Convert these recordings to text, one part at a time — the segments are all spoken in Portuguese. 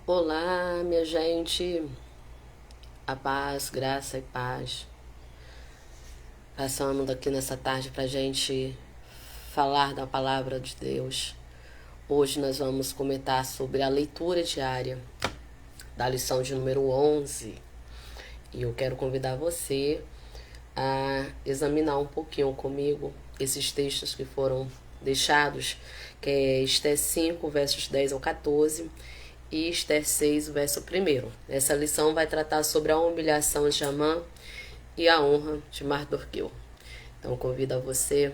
Olá, minha gente, a paz, graça e paz. Passando aqui nessa tarde pra gente falar da palavra de Deus. Hoje nós vamos comentar sobre a leitura diária da lição de número 11. E eu quero convidar você a examinar um pouquinho comigo esses textos que foram deixados, que é Esté 5, versos 10 ao 14, e Esther 6, verso 1. Essa lição vai tratar sobre a humilhação de Amã e a honra de Mardoqueu. Então convido a você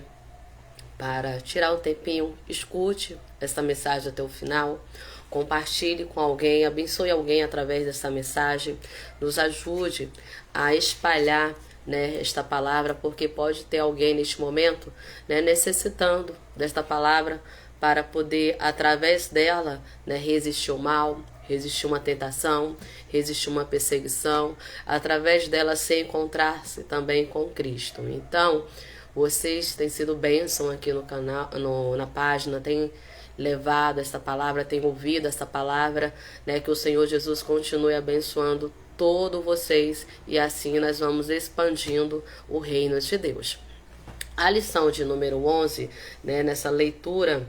para tirar um tempinho, escute essa mensagem até o final, compartilhe com alguém, abençoe alguém através dessa mensagem, nos ajude a espalhar, esta palavra, porque pode ter alguém neste momento, necessitando desta palavra para poder, através dela, resistir ao mal, resistir uma tentação, resistir uma perseguição, através dela se encontrar-se também com Cristo. Então, vocês têm sido bênção aqui no canal, na página, têm levado essa palavra, têm ouvido essa palavra, que o Senhor Jesus continue abençoando todos vocês e assim nós vamos expandindo o reino de Deus. A lição de número 11, nessa leitura,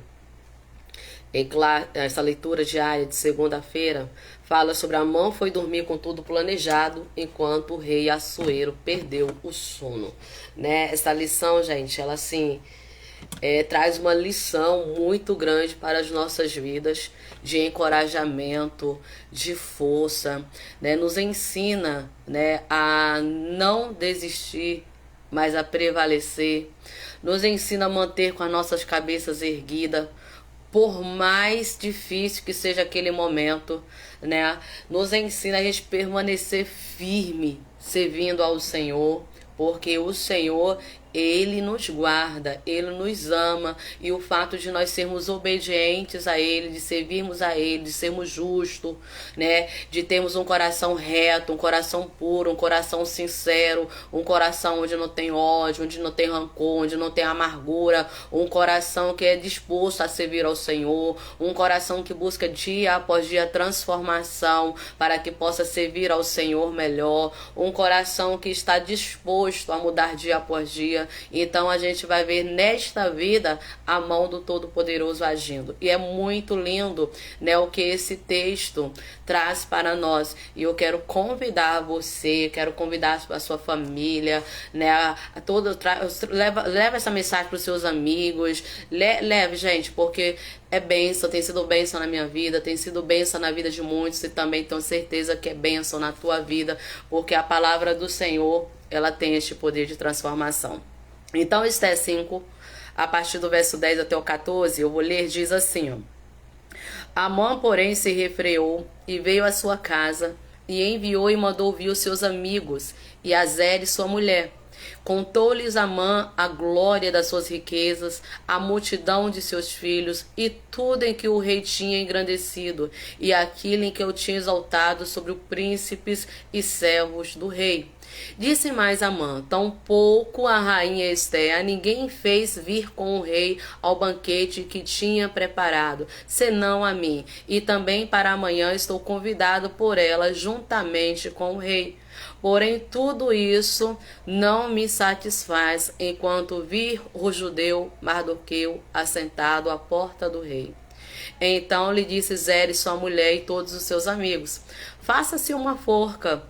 essa leitura diária de segunda-feira, fala sobre Amã foi dormir com tudo planejado, enquanto o rei Assuero perdeu o sono. Essa lição, gente, ela assim traz uma lição muito grande para as nossas vidas, de encorajamento, de força, nos ensina a não desistir, mas a prevalecer, nos ensina a manter com as nossas cabeças erguidas, por mais difícil que seja aquele momento, nos ensina a gente permanecer firme, servindo ao Senhor, porque o Senhor, Ele nos guarda, Ele nos ama, e o fato de nós sermos obedientes a Ele, de servirmos a Ele, de sermos justos, de termos um coração reto, um coração puro, um coração sincero, um coração onde não tem ódio, onde não tem rancor, onde não tem amargura, um coração que é disposto a servir ao Senhor, um coração que busca dia após dia transformação para que possa servir ao Senhor melhor, um coração que está disposto a mudar dia após dia. Então a gente vai ver nesta vida a mão do Todo-Poderoso agindo. E é muito lindo, o que esse texto traz para nós. E eu quero convidar você, quero convidar a sua família, leva essa mensagem para os seus amigos, leve, gente, porque é bênção, tem sido bênção na minha vida, tem sido bênção na vida de muitos, e também tenho certeza que é bênção na tua vida, porque a palavra do Senhor, ela tem este poder de transformação. Então, Esté 5, a partir do verso 10 até o 14, eu vou ler, diz assim, ó. Amã, porém, se refreou e veio à sua casa, e enviou e mandou vir os seus amigos, e a Zere, sua mulher. Contou-lhes Amã a glória das suas riquezas, a multidão de seus filhos, e tudo em que o rei tinha engrandecido, e aquilo em que eu tinha exaltado sobre os príncipes e servos do rei. Disse mais Amã: tampouco a rainha Esté a ninguém fez vir com o rei ao banquete que tinha preparado, senão a mim, e também para amanhã estou convidado por ela juntamente com o rei. Porém, tudo isso não me satisfaz, enquanto vir o judeu Mardoqueu assentado à porta do rei. Então lhe disse Zere, sua mulher, e todos os seus amigos: faça-se uma forca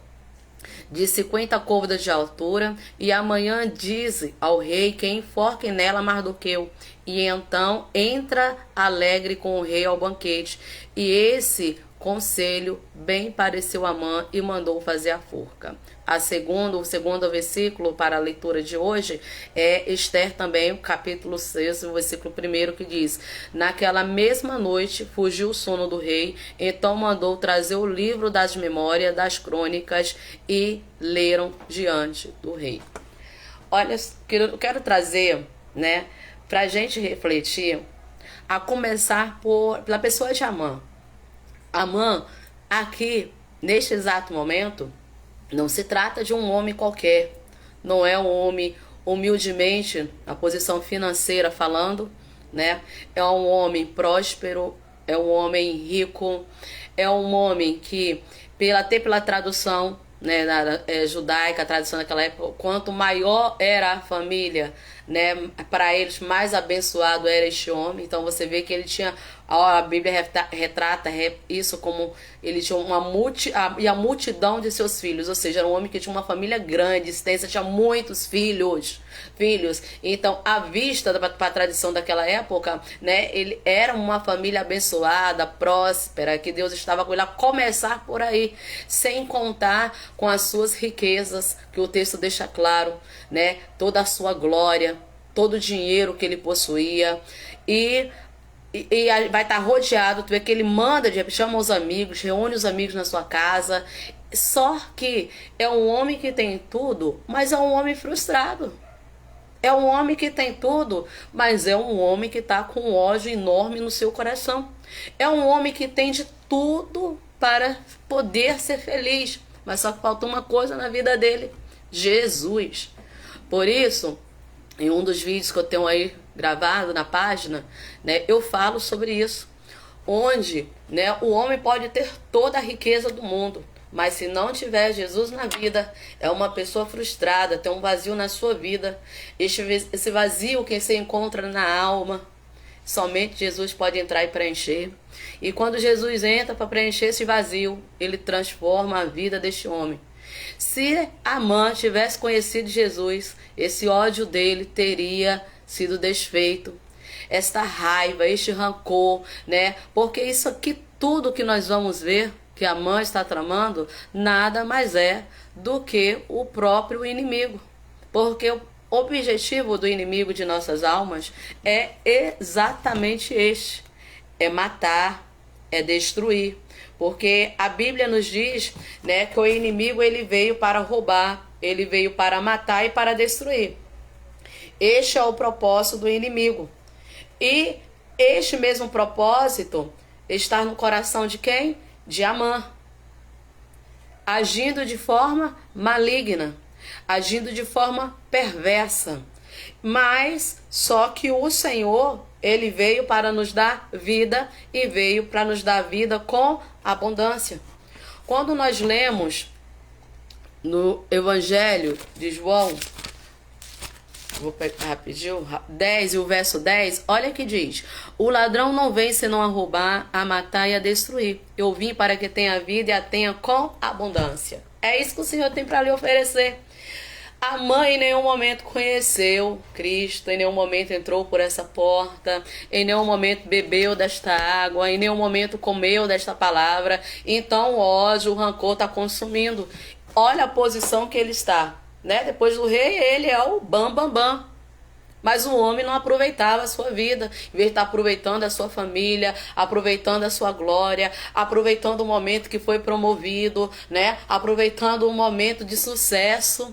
de 50 côvados de altura, e amanhã dize ao rei que enforque nela Mardoqueu, e então entra alegre com o rei ao banquete. E esse conselho bem pareceu a Amã, e mandou fazer a forca. O segundo versículo para a leitura de hoje é Esther também, capítulo 6, o versículo 1, que diz: naquela mesma noite fugiu o sono do rei, então mandou trazer o livro das memórias das crônicas e leram diante do rei. Olha, eu quero trazer, para a gente refletir, a começar pela pessoa de Amã. Amã, aqui, neste exato momento, não se trata de um homem qualquer. Não é um homem humildemente, na posição financeira falando, É um homem próspero, é um homem rico, é um homem que, até pela tradução, né, judaica, a tradição daquela época, quanto maior era a família, né, para eles mais abençoado era este homem. Então você vê que ele tinha, a Bíblia retrata isso como ele tinha a multidão de seus filhos, ou seja, era um homem que tinha uma família grande, extensa, tinha muitos filhos. Então, à vista para a tradição daquela época, né, ele era uma família abençoada, próspera, que Deus estava com ele, a começar por aí, sem contar com as suas riquezas, que o texto deixa claro, né, toda a sua glória, todo o dinheiro que ele possuía, e vai estar rodeado. Tu vê que ele manda, chama os amigos, reúne os amigos na sua casa. Só que é um homem que tem tudo, mas é um homem frustrado. É um homem que tem tudo, mas é um homem que está com ódio enorme no seu coração. É um homem que tem de tudo para poder ser feliz, mas só que falta uma coisa na vida dele: Jesus. Por isso, em um dos vídeos que eu tenho aí gravado na página, né, eu falo sobre isso, onde, né, o homem pode ter toda a riqueza do mundo, mas se não tiver Jesus na vida, é uma pessoa frustrada, tem um vazio na sua vida. Esse vazio que você encontra na alma, somente Jesus pode entrar e preencher. E quando Jesus entra para preencher esse vazio, ele transforma a vida deste homem. Se Amã tivesse conhecido Jesus, esse ódio dele teria sido desfeito. Esta raiva, este rancor, né? Porque isso aqui, tudo que nós vamos ver, que Amã está tramando, nada mais é do que o próprio inimigo. Porque o objetivo do inimigo de nossas almas é exatamente este: é matar, é destruir. Porque a Bíblia nos diz, né, que o inimigo ele veio para roubar, ele veio para matar e para destruir. Este é o propósito do inimigo. E este mesmo propósito está no coração de quem? De Amã. Agindo de forma maligna, agindo de forma perversa. Mas só que o Senhor, ele veio para nos dar vida, e veio para nos dar vida com abundância. Quando nós lemos no Evangelho de João, vou pegar rapidinho, 10 e o verso 10, olha que diz: o ladrão não vem senão a roubar, a matar e a destruir. Eu vim para que tenha vida e a tenha com abundância. É isso que o Senhor tem para lhe oferecer. Amã em nenhum momento conheceu Cristo, em nenhum momento entrou por essa porta, em nenhum momento bebeu desta água, em nenhum momento comeu desta palavra. Então o ódio, o rancor está consumindo. Olha a posição que ele está, né? Depois do rei, ele é o bam. Mas o homem não aproveitava a sua vida, em vez de estar aproveitando a sua família, aproveitando a sua glória, aproveitando o momento que foi promovido, né? Aproveitando o momento de sucesso.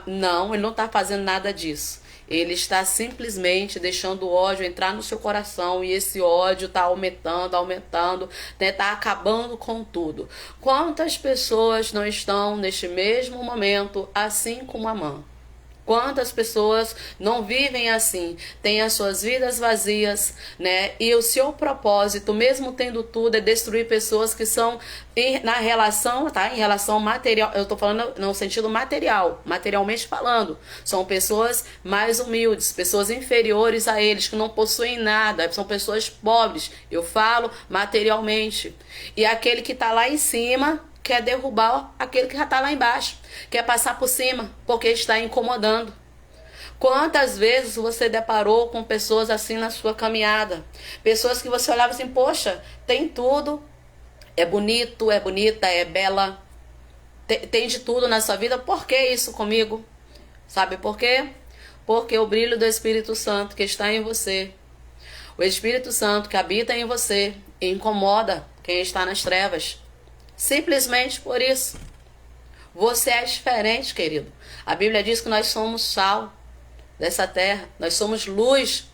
Não, ele não está fazendo nada disso. Ele está simplesmente deixando o ódio entrar no seu coração, e esse ódio está aumentando, né? Está acabando com tudo. Quantas pessoas não estão neste mesmo momento assim como Amã? Quantas pessoas não vivem assim, têm as suas vidas vazias, né? E o seu propósito, mesmo tendo tudo, é destruir pessoas que são na relação, tá? Em relação material, eu tô falando no sentido material, materialmente falando. São pessoas mais humildes, pessoas inferiores a eles, que não possuem nada, são pessoas pobres. Eu falo materialmente. E aquele que tá lá em cima quer derrubar aquele que já está lá embaixo, quer passar por cima, porque está incomodando. Quantas vezes você deparou com pessoas assim na sua caminhada? Pessoas que você olhava assim: poxa, tem tudo, é bonito, é bonita, é bela, tem de tudo na sua vida, por que isso comigo? Sabe por quê? Porque o brilho do Espírito Santo que está em você, o Espírito Santo que habita em você, incomoda quem está nas trevas. Simplesmente por isso. Você é diferente, querido. A Bíblia diz que nós somos sal dessa terra. Nós somos luz.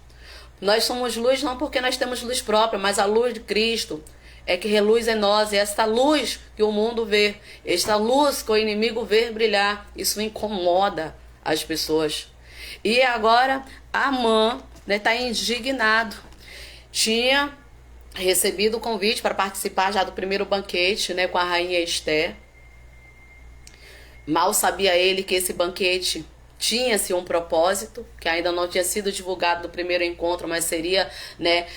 Nós somos luz não porque nós temos luz própria, mas a luz de Cristo é que reluz em nós. E esta luz que o mundo vê, esta luz que o inimigo vê brilhar, isso incomoda as pessoas. E agora Amã está indignado. Tinha recebido o convite para participar já do primeiro banquete, né, com a rainha Esther. Mal sabia ele que esse banquete tinha-se um propósito, que ainda não tinha sido divulgado no primeiro encontro, mas seria, né,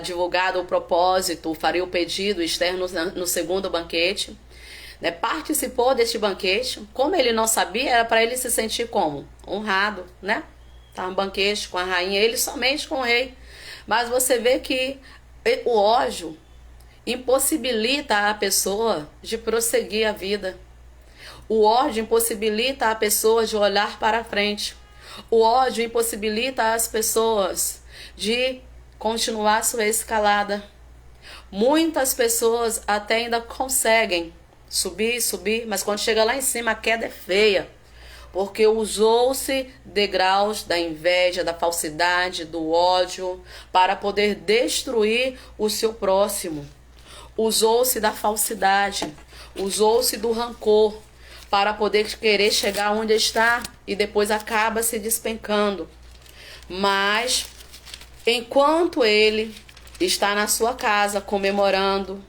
divulgado o propósito, faria o pedido externo no segundo banquete. Né, participou deste banquete. Como ele não sabia, era para ele se sentir como? Honrado, né? Tá um banquete com a rainha, ele somente com o rei. Mas você vê que o ódio impossibilita a pessoa de prosseguir a vida. O ódio impossibilita a pessoa de olhar para frente. O ódio impossibilita as pessoas de continuar sua escalada. Muitas pessoas até ainda conseguem subir, mas quando chega lá em cima a queda é feia. Porque usou-se degraus da inveja, da falsidade, do ódio, para poder destruir o seu próximo. Usou-se da falsidade, usou-se do rancor, para poder querer chegar onde está e depois acaba se despencando. Mas, enquanto ele está na sua casa comemorando,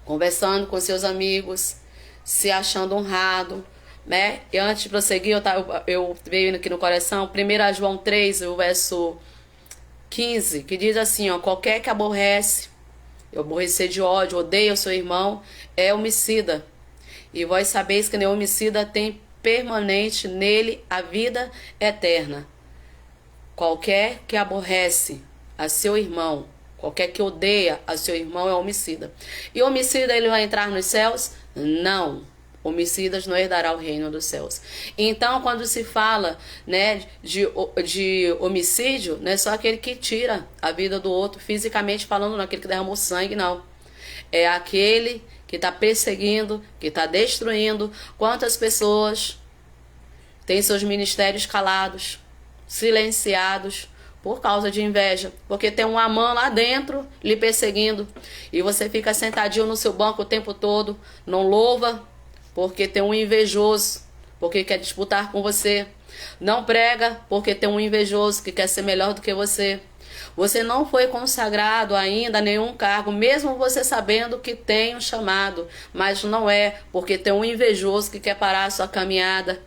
conversando com seus amigos, se achando honrado, né? E antes de prosseguir, eu veio aqui no coração, 1 João 3, o verso 15, que diz assim, ó, qualquer que aborrecer de ódio, odeia o seu irmão, é homicida. E vós sabeis que nenhum homicida tem permanente nele a vida eterna. Qualquer que aborrece a seu irmão, qualquer que odeia a seu irmão é homicida. E homicida ele vai entrar nos céus? Não. Homicidas não herdará o reino dos céus. Então, quando se fala, né, de homicídio, não é só aquele que tira a vida do outro, fisicamente falando, não é aquele que derramou sangue, não. É aquele que está perseguindo, que está destruindo. Quantas pessoas têm seus ministérios calados, silenciados, por causa de inveja, porque tem um Amã lá dentro lhe perseguindo, e você fica sentadinho no seu banco o tempo todo, não louva, porque tem um invejoso, porque quer disputar com você, não prega, porque tem um invejoso que quer ser melhor do que você. Você não foi consagrado ainda a nenhum cargo, mesmo você sabendo que tem um chamado, mas não é, porque tem um invejoso que quer parar a sua caminhada.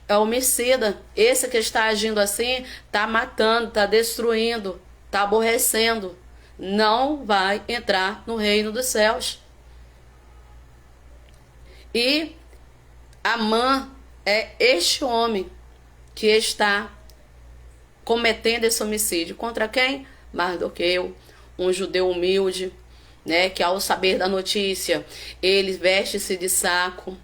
É homicida. Esse que está agindo assim, está matando, está destruindo, está aborrecendo. Não vai entrar no reino dos céus. E Amã é este homem que está cometendo esse homicídio. Contra quem? Mardoqueu, um judeu humilde, né, que ao saber da notícia, ele veste-se de saco,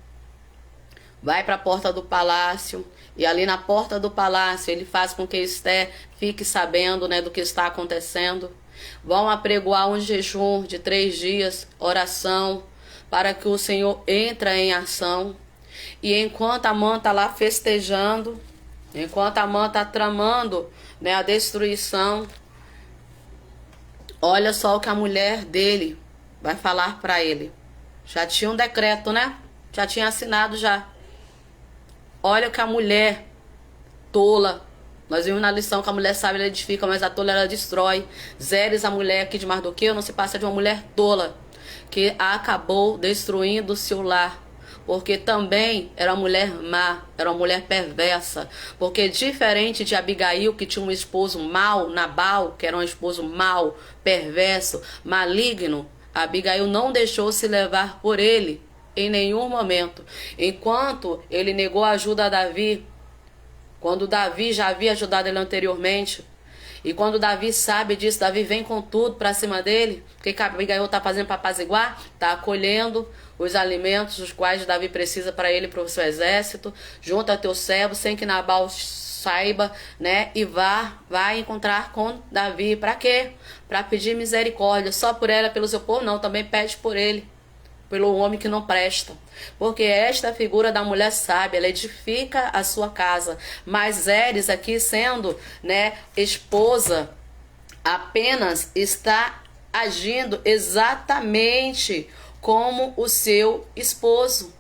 vai para a porta do palácio, e ali na porta do palácio ele faz com que Esther fique sabendo, né, do que está acontecendo. Vão apregoar um jejum de 3 dias, oração, para que o Senhor entre em ação. E enquanto Amã está lá festejando, enquanto Amã está tramando, né, a destruição, olha só o que a mulher dele vai falar para ele. Já tinha um decreto, né? Já tinha assinado já. Olha o que a mulher tola. Nós vimos na lição que a mulher sábia ela edifica, mas a tola ela destrói. Zeres, a mulher aqui de Mardoqueu, não se passa de uma mulher tola, que acabou destruindo o seu lar. Porque também era uma mulher má, era uma mulher perversa. Porque diferente de Abigail, que tinha um esposo mau, Nabal, que era um esposo mau, perverso, maligno, Abigail não deixou se levar por ele em nenhum momento. Enquanto ele negou a ajuda a Davi, quando Davi já havia ajudado ele anteriormente, e quando Davi sabe disso, Davi vem com tudo para cima dele. O que Abigail está fazendo para apaziguar? Está acolhendo os alimentos os quais Davi precisa para ele e para o seu exército. Junta teu servo sem que Nabal saiba, né? E vai encontrar com Davi. Para quê? Para pedir misericórdia. Só por ela, pelo seu povo? Não, também pede por ele, pelo homem que não presta. Porque esta figura da mulher sábia, ela edifica a sua casa. Mas Eres aqui sendo, né, esposa, apenas está agindo exatamente como o seu esposo,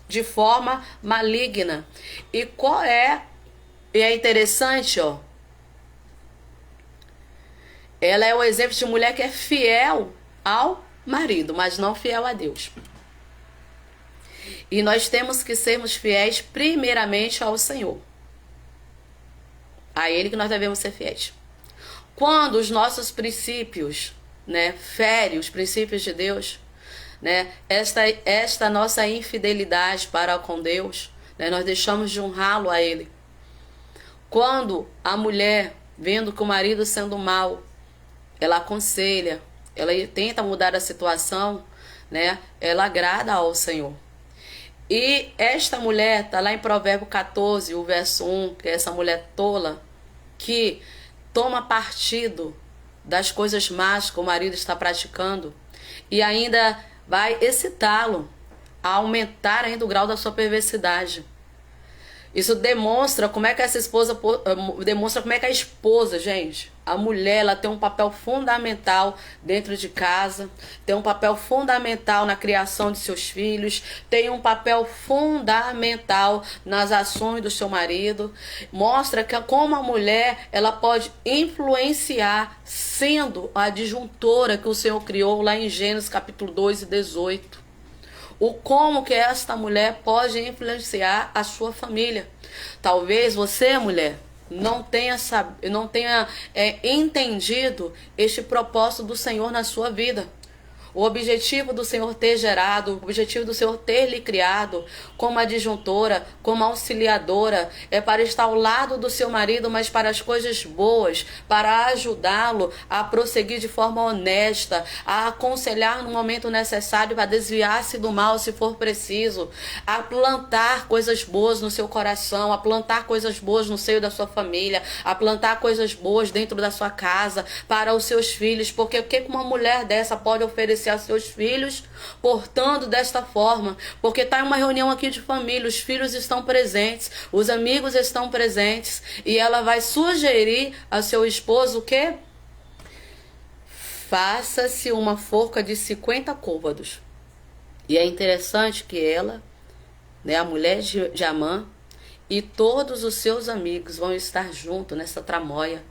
de forma maligna. E qual é? E é interessante, ó. Ela é o exemplo de mulher que é fiel ao marido, mas não fiel a Deus. E nós temos que sermos fiéis primeiramente ao Senhor. A Ele que nós devemos ser fiéis. Quando os nossos princípios, né, ferem os princípios de Deus, né, esta nossa infidelidade para com Deus, né, nós deixamos de honrá-lo a Ele. Quando a mulher, vendo que o marido sendo mal, ela aconselha, ela tenta mudar a situação, né, ela agrada ao Senhor. E esta mulher, está lá em Provérbio 14, o verso 1, que é essa mulher tola, que toma partido das coisas más que o marido está praticando e ainda vai excitá-lo a aumentar ainda o grau da sua perversidade. Isso demonstra como é que essa esposa, demonstra como é que a esposa, gente, a mulher, ela tem um papel fundamental dentro de casa, tem um papel fundamental na criação de seus filhos, tem um papel fundamental nas ações do seu marido. Mostra que como a mulher, ela pode influenciar, sendo a disjuntora que o Senhor criou lá em Gênesis capítulo 2 e 18. O como que esta mulher pode influenciar a sua família. Talvez você, mulher, não tenha entendido este propósito do Senhor na sua vida. O objetivo do Senhor ter gerado, o objetivo do Senhor ter lhe criado como adjuntora, como auxiliadora, é para estar ao lado do seu marido, mas para as coisas boas, para ajudá-lo a prosseguir de forma honesta, a aconselhar no momento necessário para desviar-se do mal se for preciso, a plantar coisas boas no seu coração, a plantar coisas boas no seio da sua família, a plantar coisas boas dentro da sua casa, para os seus filhos, porque o que uma mulher dessa pode oferecer a seus filhos, portando desta forma? Porque está em uma reunião aqui de família, os filhos estão presentes, os amigos estão presentes, e ela vai sugerir ao seu esposo o quê? Faça-se uma forca de 50 côvados. E é interessante que ela, né, a mulher de Amã, e todos os seus amigos vão estar juntos nessa tramóia.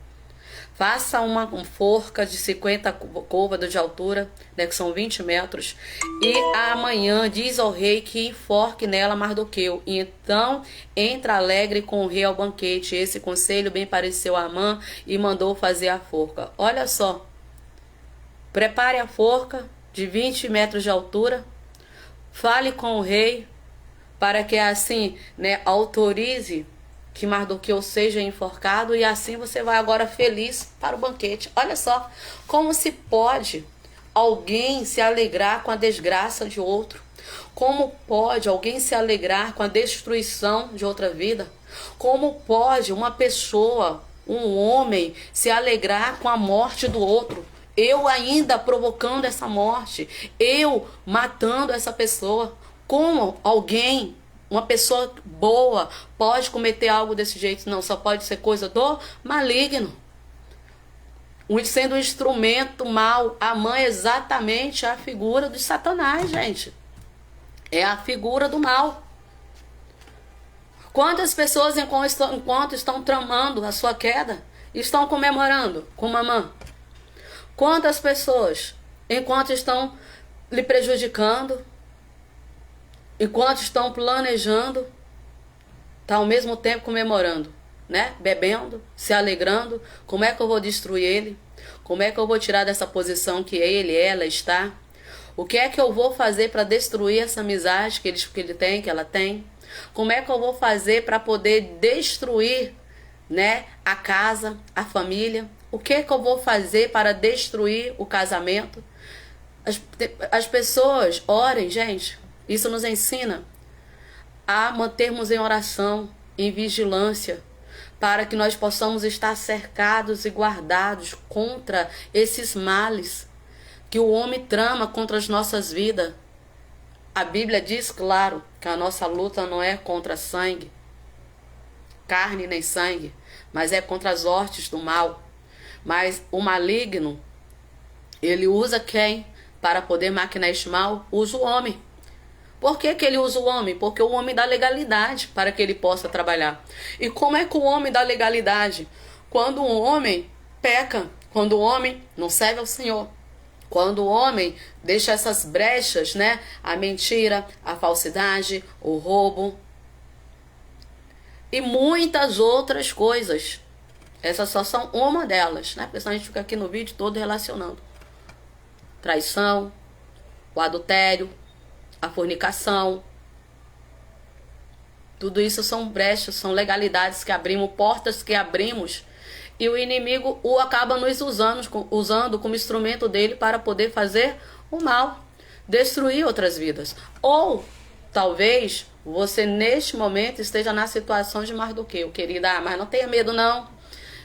Faça uma forca de 50 côvados de altura, né, que são 20 metros. E amanhã diz ao rei que enforque nela Mardoqueu. E então entra alegre com o rei ao banquete. Esse conselho bem pareceu a Amã e mandou fazer a forca. Olha só. Prepare a forca de 20 metros de altura. Fale com o rei para que assim, né, autorize que Mardoqueu seja enforcado, e assim você vai agora feliz para o banquete. Olha só, como se pode alguém se alegrar com a desgraça de outro? Como pode alguém se alegrar com a destruição de outra vida? Como pode uma pessoa, um homem, se alegrar com a morte do outro? Eu ainda provocando essa morte, eu matando essa pessoa. Como alguém, uma pessoa boa, pode cometer algo desse jeito? Não, só pode ser coisa do maligno. Sendo um instrumento mal. A mãe é exatamente a figura de Satanás, gente. É a figura do mal. Quantas pessoas, enquanto estão tramando a sua queda, estão comemorando com mamã? Quantas pessoas, enquanto estão lhe prejudicando, enquanto estão planejando, tá ao mesmo tempo comemorando, né? Bebendo, se alegrando. Como é que eu vou destruir ele? Como é que eu vou tirar dessa posição que ela está? O que é que eu vou fazer para destruir essa amizade que ele tem, que ela tem? Como é que eu vou fazer para poder destruir, né, a casa, a família? O que é que eu vou fazer para destruir o casamento? As pessoas, orem, gente. Isso nos ensina a mantermos em oração, em vigilância, para que nós possamos estar cercados e guardados contra esses males que o homem trama contra as nossas vidas. A Bíblia diz, claro, que a nossa luta não é contra sangue, carne nem sangue, mas é contra as hostes do mal. Mas o maligno, ele usa quem? Para poder maquinar este mal? Usa o homem. Por que ele usa o homem? Porque o homem dá legalidade para que ele possa trabalhar. E como é que o homem dá legalidade? Quando um homem peca, Quando o homem não serve ao Senhor, quando o homem deixa essas brechas, né? A mentira, a falsidade, o roubo e muitas outras coisas. Essas só são uma delas, né? Porque senão a gente fica aqui no vídeo todo relacionando. Traição, o adultério, a fornicação. Tudo isso são brechas, são legalidades que abrimos, portas que abrimos. E o inimigo o acaba nos usando como instrumento dele para poder fazer o mal, destruir outras vidas. Ou talvez você neste momento esteja na situação de Mardoqueu, querida, mas não tenha medo não,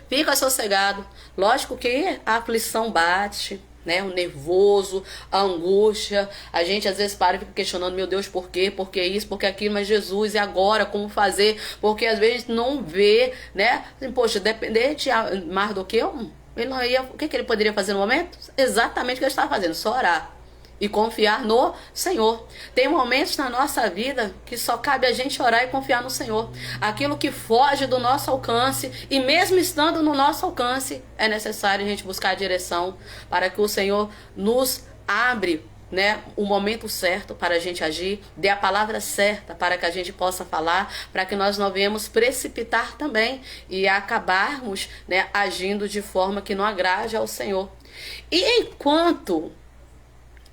fica sossegado. Lógico que a aflição bate, né? O nervoso, a angústia, a gente às vezes para e fica questionando, meu Deus, por quê? Por que isso? Por que aquilo? Mas Jesus, e agora? Como fazer? Porque às vezes não vê, né? Assim, poxa, depender de Mardoqueu, ele não ia, o que ele poderia fazer no momento? Exatamente o que ele estava fazendo, só orar e confiar no Senhor. Tem momentos na nossa vida que só cabe a gente orar e confiar no Senhor. Aquilo que foge do nosso alcance, e mesmo estando no nosso alcance, é necessário a gente buscar a direção para que o Senhor nos abre, né, o momento certo para a gente agir, dê a palavra certa para que a gente possa falar, para que nós não venhamos precipitar também e acabarmos, né, agindo de forma que não agrade ao Senhor. E enquanto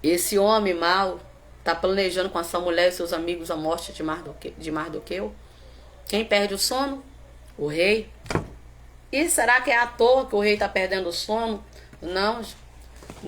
esse homem mau está planejando com a sua mulher e seus amigos a morte de Mardoqueu, quem perde o sono? O rei. E será que é à toa que o rei está perdendo o sono? Não.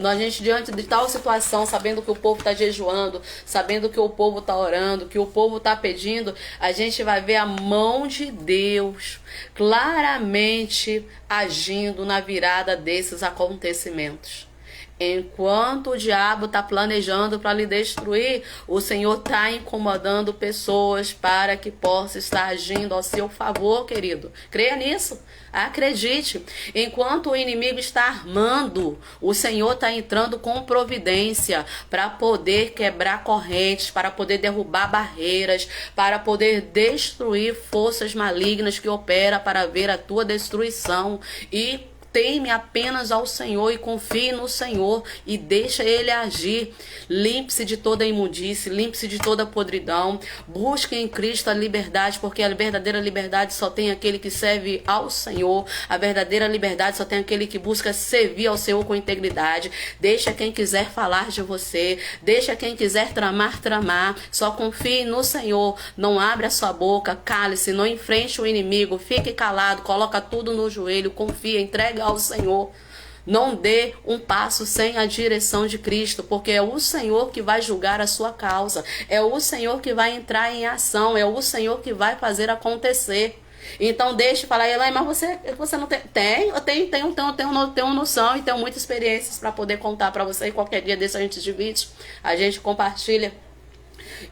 A gente, diante de tal situação, sabendo que o povo está jejuando, sabendo que o povo está orando, que o povo está pedindo, a gente vai ver a mão de Deus claramente agindo na virada desses acontecimentos. Enquanto o diabo está planejando para lhe destruir, o Senhor está incomodando pessoas para que possa estar agindo ao seu favor, querido. Creia nisso. Acredite. Enquanto o inimigo está armando, o Senhor está entrando com providência para poder quebrar correntes, para poder derrubar barreiras, para poder destruir forças malignas que operam para ver a tua destruição. E teme apenas ao Senhor e confie no Senhor e deixa Ele agir. Limpe-se de toda imundície, limpe-se de toda podridão. Busque em Cristo a liberdade, porque a verdadeira liberdade só tem aquele que serve ao Senhor. A verdadeira liberdade só tem aquele que busca servir ao Senhor com integridade. Deixa quem quiser falar de você, deixa quem quiser tramar. Só confie no Senhor. Não abre a sua boca, cale-se, não enfrente o inimigo, fique calado, coloca tudo no joelho, confia, entrega ao Senhor. Não dê um passo sem a direção de Cristo, porque é o Senhor que vai julgar a sua causa, é o Senhor que vai entrar em ação, é o Senhor que vai fazer acontecer. Então deixe falar, Elaine, mas você não tem? Eu tenho noção e tenho muitas experiências para poder contar para você, e qualquer dia desse a gente divide, a gente compartilha.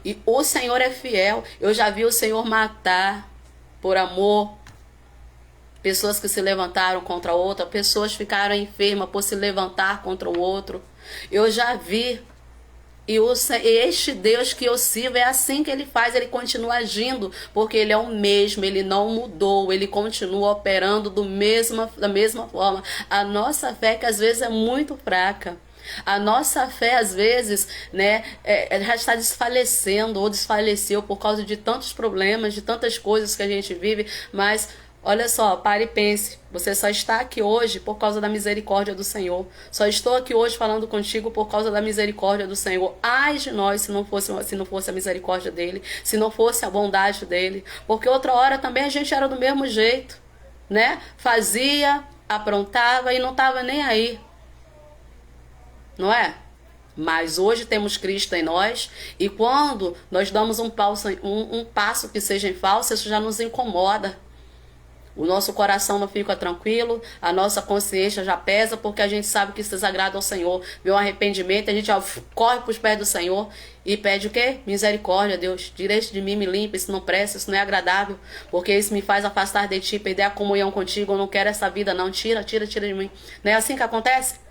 E o Senhor é fiel. Eu já vi o Senhor matar por amor pessoas que se levantaram contra outra, pessoas ficaram enfermas por se levantar contra o outro. Eu já vi. E este Deus que eu sirvo é assim que Ele faz, Ele continua agindo, porque Ele é o mesmo, Ele não mudou, Ele continua operando da mesma forma. A nossa fé, que às vezes é muito fraca, a nossa fé às vezes, né, já está desfalecendo ou desfaleceu por causa de tantos problemas, de tantas coisas que a gente vive, mas olha só, pare e pense, você só está aqui hoje por causa da misericórdia do Senhor. Só estou aqui hoje falando contigo por causa da misericórdia do Senhor. Ai de nós se não fosse a misericórdia dele, se não fosse a bondade dele. Porque outra hora também a gente era do mesmo jeito, né? Fazia, aprontava e não estava nem aí. Não é? Mas hoje temos Cristo em nós, e quando nós damos um passo que seja em falso, isso já nos incomoda. O nosso coração não fica tranquilo, a nossa consciência já pesa, porque a gente sabe que isso desagrada ao Senhor. Vê um arrependimento, a gente corre para os pés do Senhor e pede o quê? Misericórdia, Deus, direito de mim, me limpa, isso não presta, isso não é agradável, porque isso me faz afastar de Ti, perder a comunhão contigo, eu não quero essa vida não, tira de mim. Não é assim que acontece?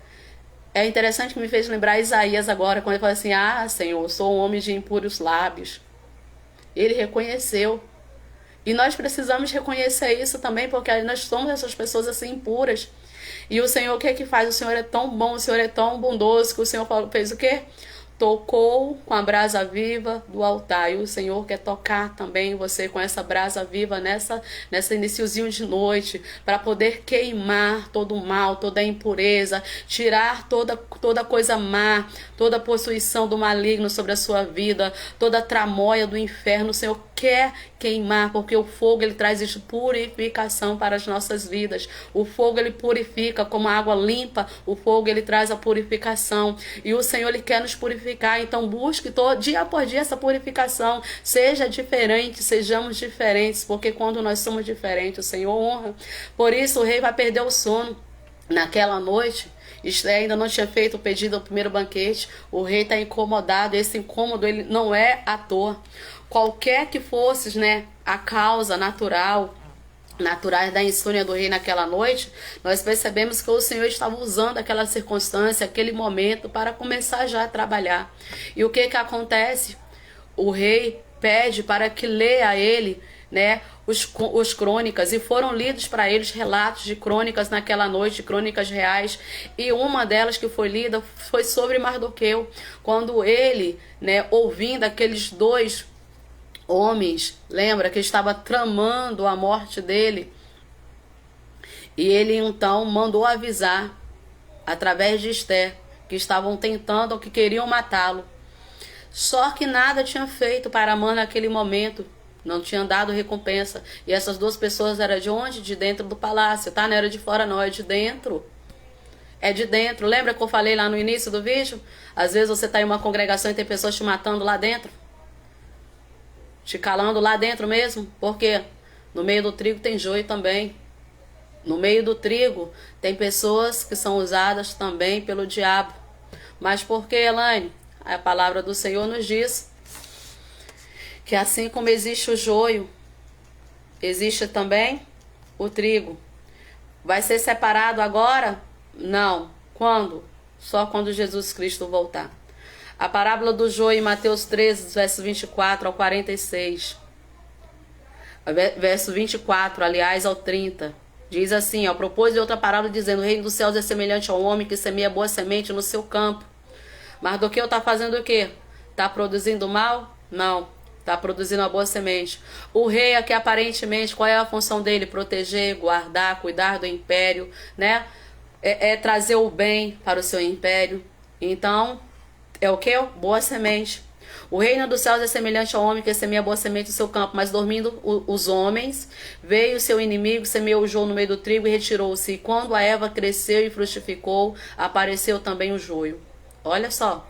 É interessante que me fez lembrar Isaías agora, quando ele fala assim, Senhor, eu sou um homem de impuros lábios. Ele reconheceu. E nós precisamos reconhecer isso também, porque nós somos essas pessoas assim impuras. E o Senhor, o que é que faz? O Senhor é tão bom, o Senhor é tão bondoso, que o Senhor fez o quê? Tocou com a brasa viva do altar. E o Senhor quer tocar também você com essa brasa viva nessa iniciozinho de noite, para poder queimar todo o mal, toda a impureza, tirar toda coisa má, toda possuição do maligno sobre a sua vida, toda a tramóia do inferno. O Senhor quer queimar, porque o fogo ele traz isso, purificação para as nossas vidas. O fogo ele purifica, como a água limpa, o fogo ele traz a purificação. E o Senhor ele quer nos purificar, então busque dia após dia essa purificação. Seja diferente, sejamos diferentes, porque quando nós somos diferentes, o Senhor honra. Por isso o rei vai perder o sono naquela noite. Esté ainda não tinha feito o pedido do primeiro banquete. O rei está incomodado. Esse incômodo ele não é à toa. Qualquer que fosse, né, a causa naturais da insônia do rei naquela noite, nós percebemos que o Senhor estava usando aquela circunstância, aquele momento, para começar já a trabalhar. E o que acontece? O rei pede para que leia a ele, né, os crônicas, e foram lidos para eles relatos de crônicas naquela noite, crônicas reais, e uma delas que foi lida foi sobre Mardoqueu, quando ele, né, ouvindo aqueles dois homens, lembra que estava tramando a morte dele, e ele então mandou avisar através de Esther que estavam tentando ou que queriam matá-lo. Só que nada tinha feito para Amã naquele momento, não tinha dado recompensa. E essas duas pessoas eram de onde? De dentro do palácio, tá? Não era de fora não, é de dentro. É de dentro. Lembra que eu falei lá no início do vídeo? Às vezes você está em uma congregação e tem pessoas te matando lá dentro, te calando lá dentro mesmo. Porque no meio do trigo tem joio também. No meio do trigo tem pessoas que são usadas também pelo diabo. Mas por que, Elaine? A palavra do Senhor nos diz que assim como existe o joio, existe também o trigo. Vai ser separado agora? Não. Quando? Só quando Jesus Cristo voltar. A parábola do joio em Mateus 13, versos 24 ao 46. Verso 24, aliás, ao 30. Diz assim, ó, propôs outra parábola dizendo: o reino dos céus é semelhante ao homem que semeia boa semente no seu campo. Mardoqueu está fazendo o quê? Está produzindo mal? Não. Está produzindo uma boa semente. O rei aqui, aparentemente, qual é a função dele? Proteger, guardar, cuidar do império, né? É trazer o bem para o seu império. Então, é o quê? Boa semente. O reino dos céus é semelhante ao homem que semeia boa semente no seu campo, mas dormindo os homens, veio o seu inimigo, semeou o joio no meio do trigo e retirou-se. E quando a erva cresceu e frutificou, apareceu também o joio. Olha só,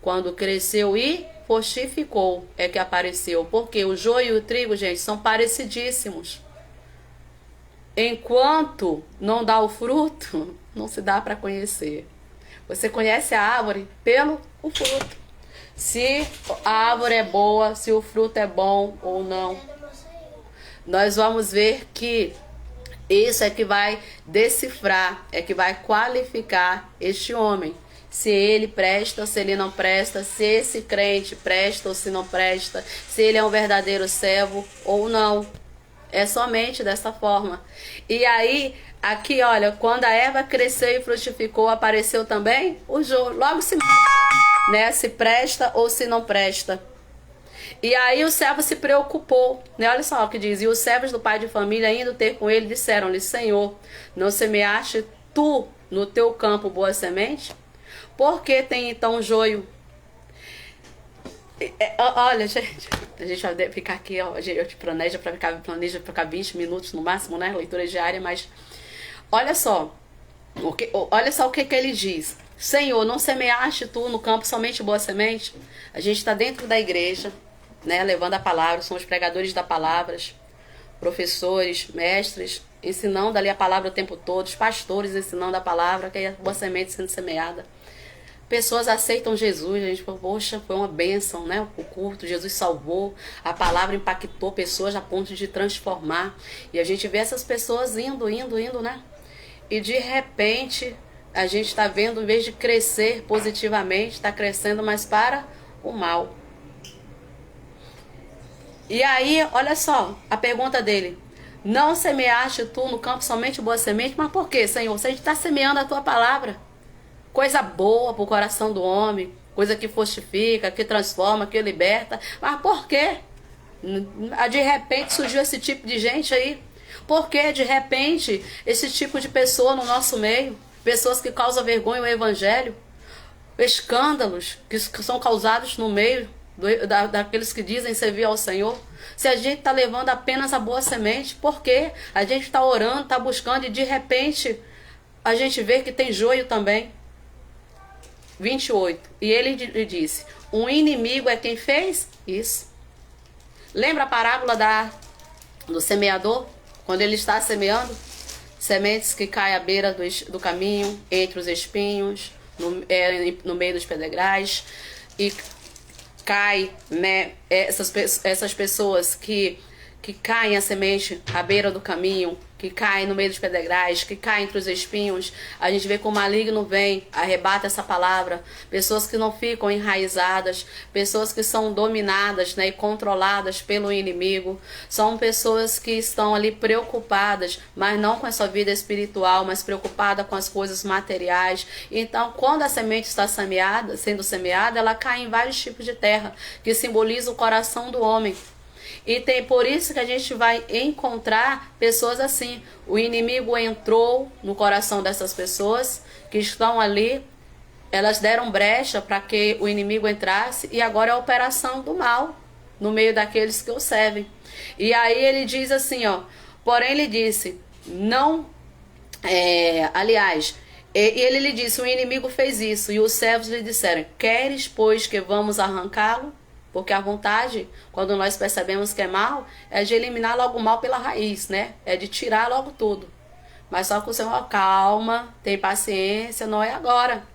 quando cresceu e frutificou é que apareceu. Porque o joio e o trigo, gente, são parecidíssimos. Enquanto não dá o fruto, não se dá para conhecer. Você conhece a árvore pelo fruto. Se a árvore é boa, se o fruto é bom ou não. Nós vamos ver que isso é que vai decifrar, é que vai qualificar este homem. Se ele presta, se ele não presta, se esse crente presta ou se não presta, se ele é um verdadeiro servo ou não. É somente dessa forma. E aí, aqui, olha, quando a erva cresceu e frutificou, apareceu também o joio. Logo se mostra, né, se presta ou se não presta. E aí o servo se preocupou, né? Olha só o que diz: e os servos do pai de família, indo ter com ele, disseram-lhe: Senhor, não semeaste tu no teu campo boa semente? Por que tem então joio? Olha, gente, a gente vai ficar aqui, ó, eu te planejo para ficar 20 minutos no máximo, né? Leitura diária, mas olha só, olha só o que ele diz: Senhor, não semeaste tu no campo somente boa semente? A gente está dentro da igreja, né? Levando a palavra, somos pregadores da palavra, professores, mestres, ensinando ali a palavra o tempo todo, os pastores ensinando a palavra, que é a boa semente sendo semeada. Pessoas aceitam Jesus, a gente fala: poxa, foi uma bênção, né? O culto, Jesus salvou, a palavra impactou pessoas a ponto de transformar. E a gente vê essas pessoas indo, né? E de repente, a gente está vendo, em vez de crescer positivamente, está crescendo mais para o mal. E aí, olha só, a pergunta dele: Não semeaste tu no campo somente boa semente, mas por quê, Senhor? Se a gente está semeando a tua palavra, coisa boa para o coração do homem, coisa que fortifica, que transforma, que liberta, mas por quê? De repente surgiu esse tipo de gente aí. Por que de repente esse tipo de pessoa no nosso meio? Pessoas que causam vergonha ao evangelho, escândalos que são causados no meio daqueles que dizem servir ao Senhor. Se a gente está levando apenas a boa semente, por quê? A gente está orando, está buscando e de repente a gente vê que tem joio também. 28. E ele lhe disse: um inimigo é quem fez isso. Lembra a parábola do semeador? Quando ele está semeando, sementes que caem à beira do caminho, entre os espinhos, no meio dos pedregais, e cai, né, essas pessoas que caem a semente à beira do caminho, que caem no meio dos pedregais, que caem entre os espinhos. A gente vê que o maligno vem, arrebata essa palavra. Pessoas que não ficam enraizadas, pessoas que são dominadas, né, e controladas pelo inimigo. São pessoas que estão ali preocupadas, mas não com a sua vida espiritual, mas preocupada com as coisas materiais. Então, quando a semente está sendo semeada, ela cai em vários tipos de terra, que simboliza o coração do homem. E tem por isso que a gente vai encontrar pessoas assim. O inimigo entrou no coração dessas pessoas que estão ali. Elas deram brecha para que o inimigo entrasse. E agora é a operação do mal no meio daqueles que o servem. E aí ele diz assim, ó. Porém ele disse, não... E ele lhe disse, o inimigo fez isso. E os servos lhe disseram, queres, pois, que vamos arrancá-lo? Porque a vontade, quando nós percebemos que é mal, é de eliminar logo o mal pela raiz, né? É de tirar logo tudo. Mas só que o Senhor, calma, tem paciência, não é agora.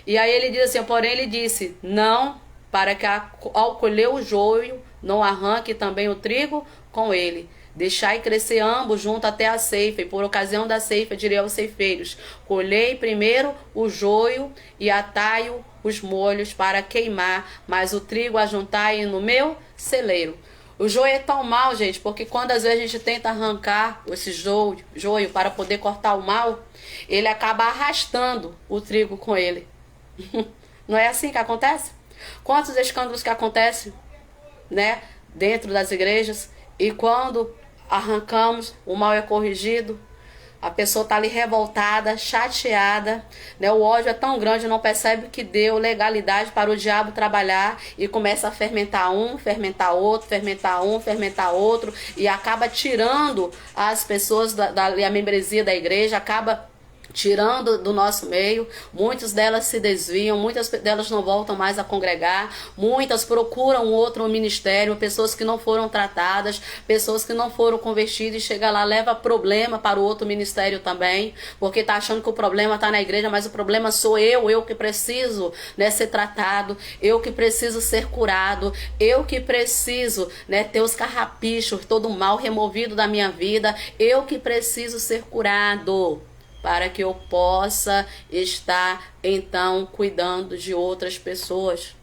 E aí ele diz assim, porém ele disse, não, para que ao colher o joio, não arranque também o trigo com ele. Deixai crescer ambos junto até a ceifa, e por ocasião da ceifa direi aos ceifeiros, colhei primeiro o joio e atai-o os molhos para queimar, mas o trigo ajuntai no meu celeiro. O joio é tão mal, gente, porque quando às vezes a gente tenta arrancar esse joio para poder cortar o mal, ele acaba arrastando o trigo com ele. Não é assim que acontece? Quantos escândalos que acontecem, né, dentro das igrejas, e quando arrancamos, o mal é corrigido, a pessoa está ali revoltada, chateada, né? O ódio é tão grande, não percebe que deu legalidade para o diabo trabalhar e começa a fermentar um, fermentar outro, fermentar um, fermentar outro, e acaba tirando as pessoas da membresia da igreja, acaba tirando do nosso meio. Muitas delas se desviam, muitas delas não voltam mais a congregar, muitas procuram outro ministério, pessoas que não foram tratadas, pessoas que não foram convertidas, e chega lá, leva problema para o outro ministério também, porque tá achando que o problema está na igreja, mas o problema sou eu que preciso, né, ser tratado, eu que preciso ser curado, eu que preciso, né, ter os carrapichos, todo o mal removido da minha vida, eu que preciso ser curado, para que eu possa estar, então, cuidando de outras pessoas.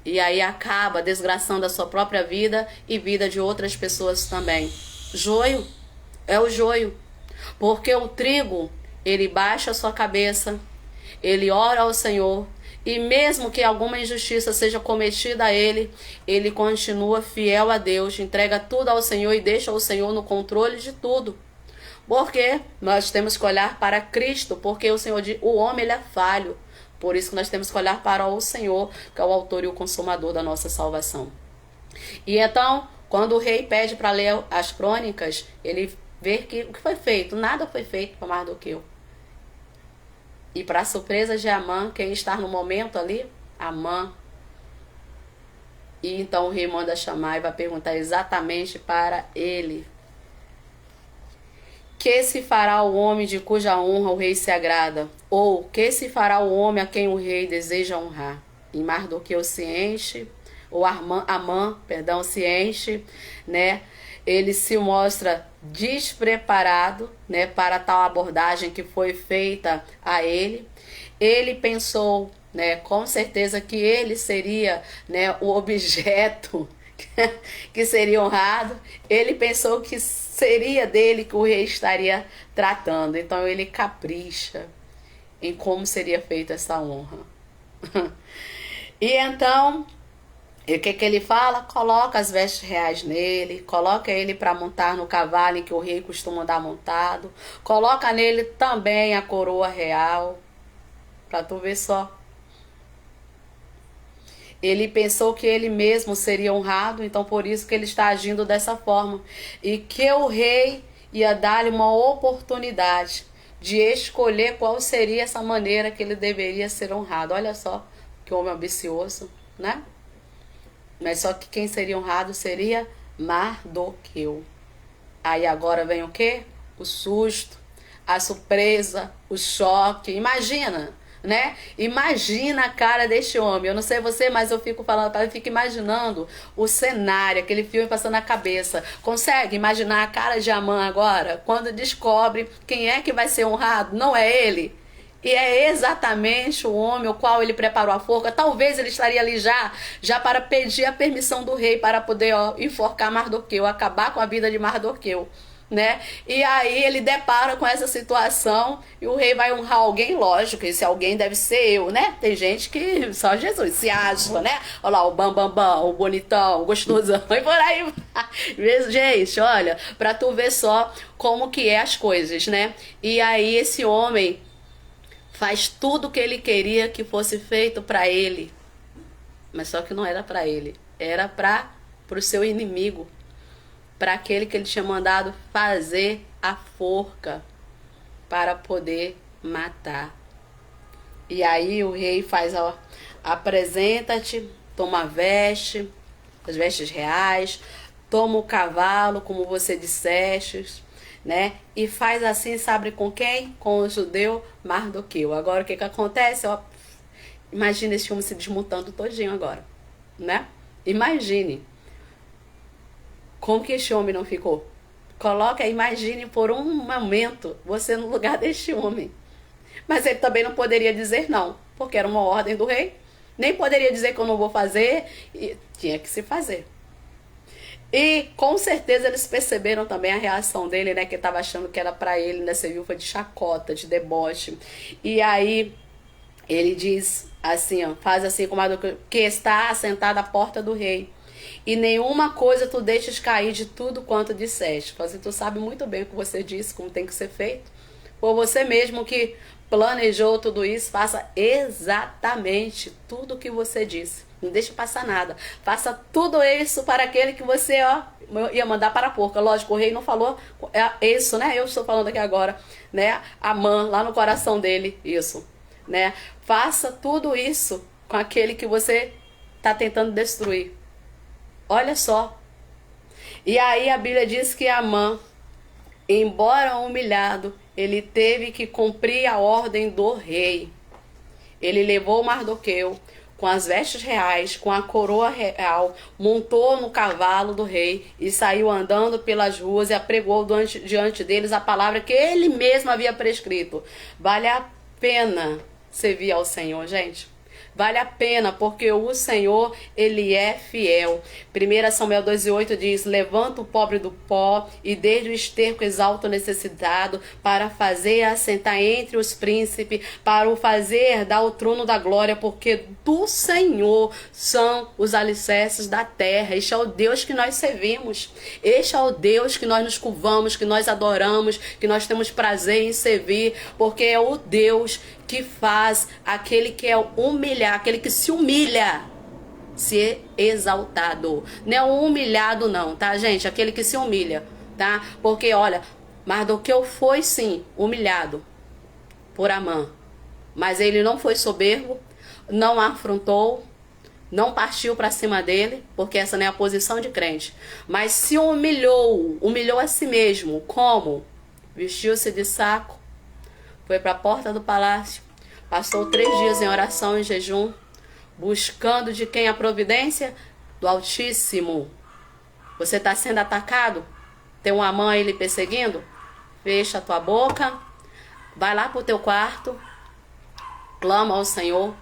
E aí acaba desgraçando a sua própria vida e vida de outras pessoas também. Joio é o joio. Porque o trigo, ele baixa a sua cabeça, ele ora ao Senhor, e mesmo que alguma injustiça seja cometida a ele, ele continua fiel a Deus, entrega tudo ao Senhor e deixa o Senhor no controle de tudo. Porque nós temos que olhar para Cristo, porque o homem ele é falho. Por isso que nós temos que olhar para o Senhor, que é o autor e o consumador da nossa salvação. E então, quando o rei pede para ler as crônicas, ele vê que o que foi feito, nada foi feito para Mardoqueu. E para a surpresa de Amã, quem está no momento ali? Amã. E então o rei manda chamar e vai perguntar exatamente para ele: que se fará o homem de cuja honra o rei se agrada? Ou que se fará o homem a quem o rei deseja honrar? E Mardoqueu se enche, ou Amã, se enche, né? Ele se mostra despreparado, né, para tal abordagem que foi feita a ele. Ele pensou, né, com certeza que ele seria, né, o objeto que seria honrado, ele pensou que seria dele que o rei estaria tratando. Então ele capricha em como seria feita essa honra. E então, e o que ele fala? Coloca as vestes reais nele, coloca ele para montar no cavalo em que o rei costuma andar montado, coloca nele também a coroa real, para tu ver só. Ele pensou que ele mesmo seria honrado, então por isso que ele está agindo dessa forma. E que o rei ia dar-lhe uma oportunidade de escolher qual seria essa maneira que ele deveria ser honrado. Olha só que homem ambicioso, né? Mas só que quem seria honrado seria Mardoqueu. Aí agora vem o quê? O susto, a surpresa, o choque. Imagina, né? Imagina a cara deste homem. Eu não sei você, mas eu fico falando, eu fico imaginando o cenário, aquele filme passando na cabeça. Consegue imaginar a cara de Amã agora? Quando descobre quem é que vai ser honrado? Não é ele? E é exatamente o homem o qual ele preparou a forca. Talvez ele estaria ali já para pedir a permissão do rei para poder enforcar Mardoqueu, acabar com a vida de Mardoqueu, né? E aí ele depara com essa situação e o rei vai honrar alguém, lógico, esse alguém deve ser eu, né? Tem gente que só Jesus se acha, né? Olha lá, o bambambam, o bonitão, o gostosão e por aí. Gente, olha, pra tu ver só como que é as coisas, né? E aí esse homem faz tudo o que ele queria que fosse feito para ele. Mas só que não era para ele. Era para o seu inimigo. Para aquele que ele tinha mandado fazer a forca. Para poder matar. E aí o rei faz, ó, apresenta-te, toma a veste, as vestes reais, toma o cavalo, como você disseste, né? E faz assim, sabe com quem? Com o judeu Mardoqueu. Agora o que acontece? Ó, imagina esse homem se desmontando todinho agora, né? Imagine como que esse homem não ficou. Coloca, imagine por um momento você no lugar deste homem. Mas ele também não poderia dizer não, porque era uma ordem do rei. Nem poderia dizer que eu não vou fazer, e tinha que se fazer. E com certeza eles perceberam também a reação dele, né? Que estava achando que era para ele, né? Serviu foi de chacota, de deboche. E aí ele diz assim, ó, faz assim como que está assentada à porta do rei. E nenhuma coisa tu deixes cair de tudo quanto disseste. Assim, tu sabe muito bem o que você disse, como tem que ser feito. Por você mesmo que planejou tudo isso, faça exatamente tudo o que você disse. Não deixe passar nada. Faça tudo isso para aquele que você ia mandar para a porca. Lógico, o rei não falou isso, né? Eu estou falando aqui agora, né? Amã, lá no coração dele, isso, né? Faça tudo isso com aquele que você está tentando destruir. Olha só. E aí a Bíblia diz que Amã, embora humilhado, ele teve que cumprir a ordem do rei. Ele levou Mardoqueu com as vestes reais, com a coroa real, montou no cavalo do rei e saiu andando pelas ruas e apregou diante deles a palavra que ele mesmo havia prescrito. Vale a pena servir ao Senhor, gente. Vale a pena, porque o Senhor, ele é fiel. 1 Samuel 2:8 diz: levanta o pobre do pó e desde o esterco exalta o necessitado, para fazer assentar entre os príncipes, para o fazer dar o trono da glória, porque do Senhor são os alicerces da terra. Este é o Deus que nós servimos. Este é o Deus que nós nos curvamos, que nós adoramos, que nós temos prazer em servir, porque é o Deus que faz aquele que é humilhar, aquele que se humilha, ser exaltado. Não é um humilhado não, tá, gente? Aquele que se humilha, tá? Porque, olha, Mardoqueu foi sim humilhado por Amã, mas ele não foi soberbo, não afrontou, não partiu para cima dele, porque essa não é a posição de crente, mas se humilhou a si mesmo. Como? Vestiu-se de saco, foi para a porta do palácio, passou 3 dias em oração e jejum, buscando de quem a providência? Do Altíssimo. Você está sendo atacado? Tem uma mãe ele perseguindo? Fecha a tua boca, vai lá para o teu quarto, clama ao Senhor,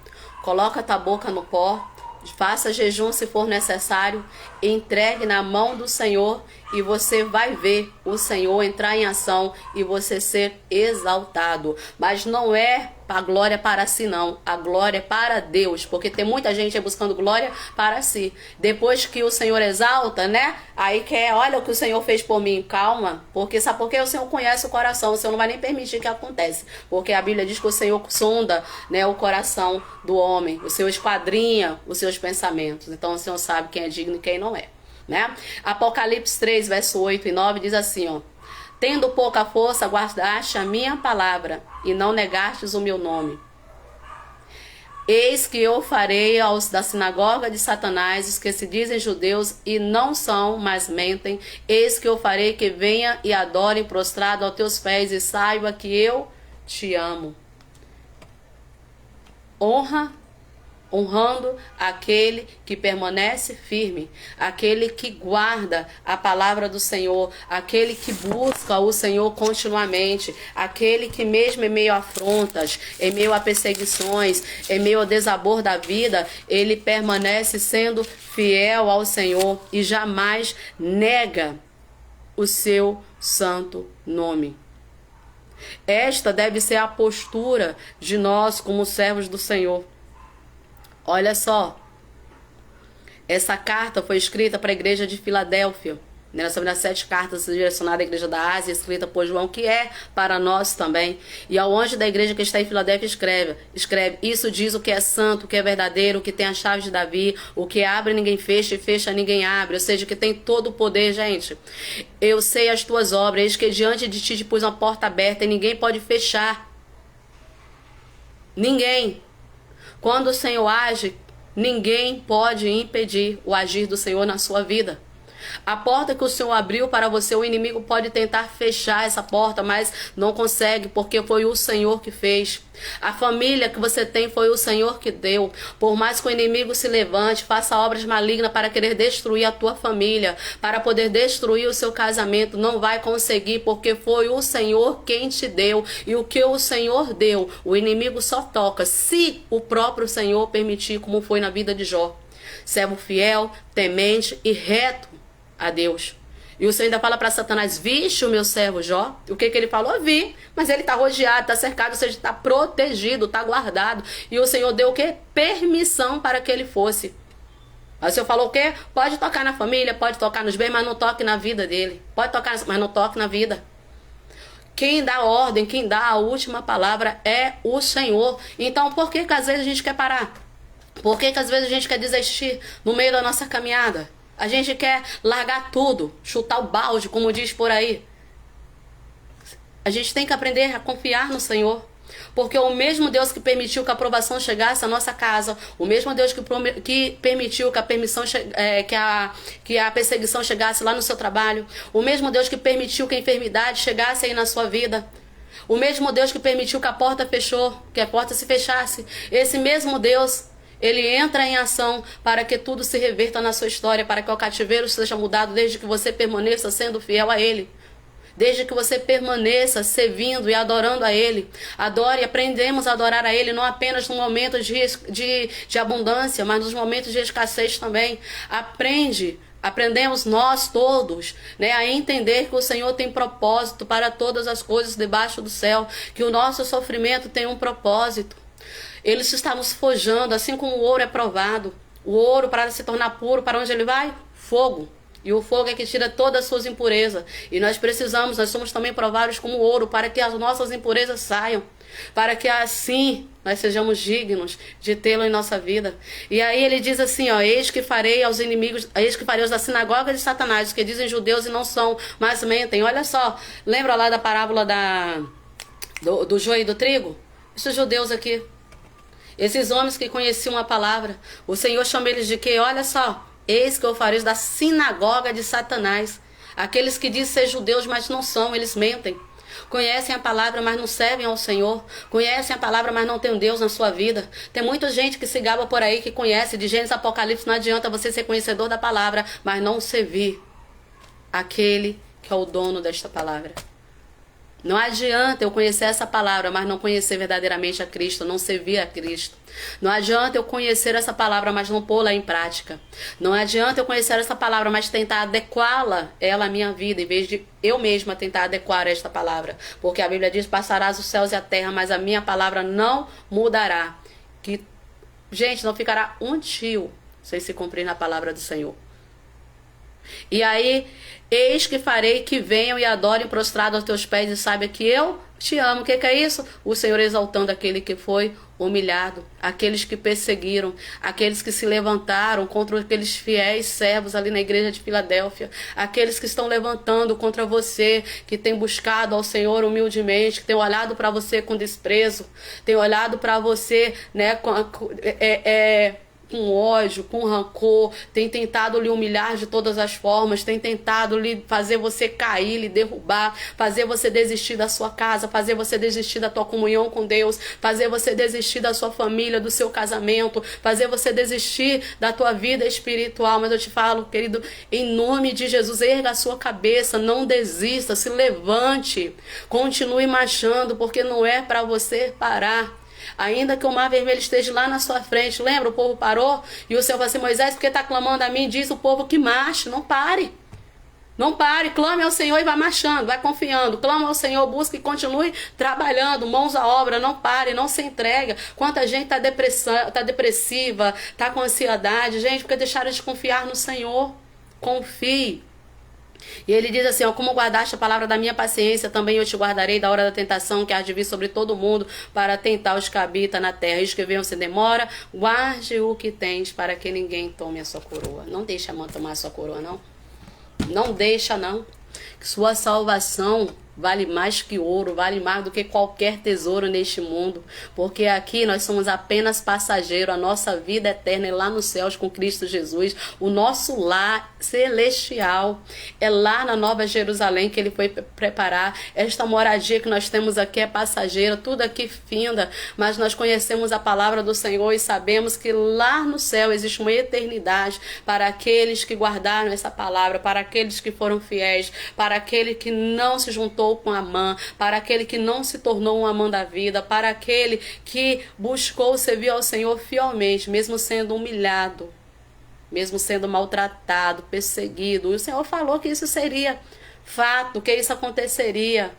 coloca a tua boca no pó, Faça jejum se for necessário, entregue na mão do Senhor e você vai ver o Senhor entrar em ação e você ser exaltado. Mas não é a glória para si não, a glória é para Deus, porque tem muita gente buscando glória para si. Depois que o Senhor exalta, né? Aí quer, olha o que o Senhor fez por mim. Calma, porque sabe por quê? O Senhor conhece o coração, o Senhor não vai nem permitir que aconteça, porque a Bíblia diz que o Senhor sonda, né, o coração do homem, o Senhor esquadrinha os seus pensamentos. Então o Senhor sabe quem é digno e quem não é, né? Apocalipse 3, verso 8 e 9 diz assim, ó: tendo pouca força, guardaste a minha palavra e não negastes o meu nome. Eis que eu farei aos da sinagoga de Satanás, os que se dizem judeus e não são, mas mentem. Eis que eu farei que venha e adorem prostrado aos teus pés e saiba que eu te amo. Honrando aquele que permanece firme, aquele que guarda a palavra do Senhor, aquele que busca o Senhor continuamente, aquele que mesmo em meio a afrontas, em meio a perseguições, em meio ao desabor da vida, ele permanece sendo fiel ao Senhor e jamais nega o seu santo nome. Esta deve ser a postura de nós como servos do Senhor. Olha só, essa carta foi escrita para a igreja de Filadélfia, né? Nós sabemos as 7 cartas direcionadas à igreja da Ásia, escrita por João, que é para nós também. E ao anjo da igreja que está em Filadélfia escreve, isso diz o que é santo, o que é verdadeiro, o que tem a chave de Davi, o que abre ninguém fecha e fecha ninguém abre, ou seja, que tem todo o poder, gente. Eu sei as tuas obras, eis que diante de ti te pus uma porta aberta e ninguém pode fechar. Ninguém. Quando o Senhor age, ninguém pode impedir o agir do Senhor na sua vida. A porta que o Senhor abriu para você, o inimigo pode tentar fechar essa porta, mas não consegue, porque foi o Senhor que fez. A família que você tem foi o Senhor que deu. Por mais que o inimigo se levante, faça obras malignas para querer destruir a tua família, para poder destruir o seu casamento, não vai conseguir, porque foi o Senhor quem te deu. E o que o Senhor deu, o inimigo só toca se o próprio Senhor permitir, como foi na vida de Jó. Servo fiel, temente e reto a Deus. E o Senhor ainda fala para Satanás: viste o meu servo Jó? O que ele falou? Vi, mas ele está rodeado, está cercado, ou seja, está protegido, está guardado. E o Senhor deu o quê? Permissão para que ele fosse. Aí o Senhor falou o quê? Pode tocar na família, pode tocar nos bens, mas não toque na vida dele. Pode tocar, mas não toque na vida. Quem dá ordem, quem dá a última palavra é o Senhor. Então por que às vezes a gente quer parar? Por que às vezes a gente quer desistir no meio da nossa caminhada? A gente quer largar tudo, chutar o balde, como diz por aí. A gente tem que aprender a confiar no Senhor. Porque o mesmo Deus que permitiu que a aprovação chegasse à nossa casa, o mesmo Deus que permitiu que a perseguição chegasse lá no seu trabalho, o mesmo Deus que permitiu que a enfermidade chegasse aí na sua vida, o mesmo Deus que permitiu que a porta fechou, que a porta se fechasse, esse mesmo Deus, ele entra em ação para que tudo se reverta na sua história, para que o cativeiro seja mudado, desde que você permaneça sendo fiel a Ele. Desde que você permaneça servindo e adorando a Ele. Adore, aprendemos a adorar a Ele, não apenas nos momentos de abundância, mas nos momentos de escassez também. Aprendemos nós todos, né, a entender que o Senhor tem propósito para todas as coisas debaixo do céu, que o nosso sofrimento tem um propósito. Ele está nos forjando, assim como o ouro é provado. O ouro, para se tornar puro, para onde ele vai? Fogo. E o fogo é que tira todas as suas impurezas. E nós somos também provados como ouro, para que as nossas impurezas saiam. Para que assim nós sejamos dignos de tê-lo em nossa vida. E aí ele diz assim, ó: eis que farei aos da sinagoga de Satanás, os que dizem judeus e não são, mas mentem. Olha só, lembra lá da parábola do joio e do trigo? Esses judeus aqui. Esses homens que conheciam a palavra, o Senhor chama eles de quê? Olha só, eis que eu farei da sinagoga de Satanás. Aqueles que dizem ser judeus, mas não são, eles mentem. Conhecem a palavra, mas não servem ao Senhor. Conhecem a palavra, mas não tem um Deus na sua vida. Tem muita gente que se gaba por aí, que conhece de Gênesis, Apocalipse. Não adianta você ser conhecedor da palavra, mas não servir aquele que é o dono desta palavra. Não adianta eu conhecer essa palavra, mas não conhecer verdadeiramente a Cristo, não servir a Cristo. Não adianta eu conhecer essa palavra, mas não pô-la em prática. Não adianta eu conhecer essa palavra, mas tentar adequá-la ela à minha vida, em vez de eu mesma tentar adequar esta palavra. Porque a Bíblia diz, passarás os céus e a terra, mas a minha palavra não mudará. Que, gente, não ficará um tio sem se cumprir na palavra do Senhor. E aí, eis que farei que venham e adorem prostrado aos teus pés e saiba que eu te amo. O que é isso? O Senhor exaltando aquele que foi humilhado, aqueles que perseguiram, aqueles que se levantaram contra aqueles fiéis servos ali na igreja de Filadélfia, aqueles que estão levantando contra você, que tem buscado ao Senhor humildemente, que tem olhado para você com desprezo, tem olhado para você, né, com ódio, com rancor, tem tentado lhe humilhar de todas as formas, tem tentado lhe fazer você cair, lhe derrubar, fazer você desistir da sua casa, fazer você desistir da tua comunhão com Deus, fazer você desistir da sua família, do seu casamento, fazer você desistir da tua vida espiritual. Mas eu te falo, querido, em nome de Jesus, erga a sua cabeça, não desista, se levante, continue marchando, porque não é para você parar. Ainda que o mar vermelho esteja lá na sua frente, lembra? O povo parou e o Senhor falou assim, Moisés, porque está clamando a mim, diz o povo que marche, não pare. Não pare, clame ao Senhor e vá marchando, vai confiando. Clama ao Senhor, busque e continue trabalhando, mãos à obra, não pare, não se entrega. Quanta gente está depressiva, está com ansiedade, gente, porque deixaram de confiar no Senhor. Confie. E ele diz assim, ó, como guardaste a palavra da minha paciência, também eu te guardarei da hora da tentação que há de vir sobre todo mundo para tentar os que habitam na terra. Eis que venham sem demora, guarde o que tens para que ninguém tome a sua coroa. Não deixa a mãe tomar a sua coroa, não. Não deixa, não. Sua salvação vale mais que ouro, vale mais do que qualquer tesouro neste mundo, porque aqui nós somos apenas passageiros, a nossa vida eterna é lá nos céus com Cristo Jesus, o nosso lar celestial é lá na Nova Jerusalém que ele foi preparar. Esta moradia que nós temos aqui é passageira, tudo aqui finda, mas nós conhecemos a palavra do Senhor e sabemos que lá no céu existe uma eternidade para aqueles que guardaram essa palavra, para aqueles que foram fiéis, para aquele que não se juntou com Amã, para aquele que não se tornou um Amã da vida, para aquele que buscou servir ao Senhor fielmente, mesmo sendo humilhado, mesmo sendo maltratado, perseguido. E o Senhor falou que isso seria fato, que isso aconteceria.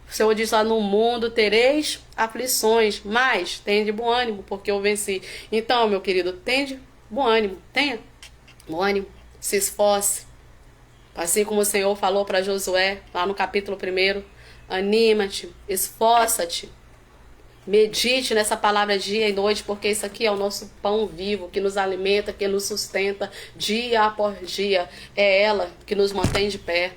O Senhor diz lá, no mundo tereis aflições, mas tenha de bom ânimo, porque eu venci. Então, meu querido, tenha bom ânimo, tenha bom ânimo, se esforce. Assim como o Senhor falou para Josué, lá no capítulo 1, anima-te, esforça-te, medite nessa palavra dia e noite, porque isso aqui é o nosso pão vivo, que nos alimenta, que nos sustenta dia após dia. É ela que nos mantém de pé,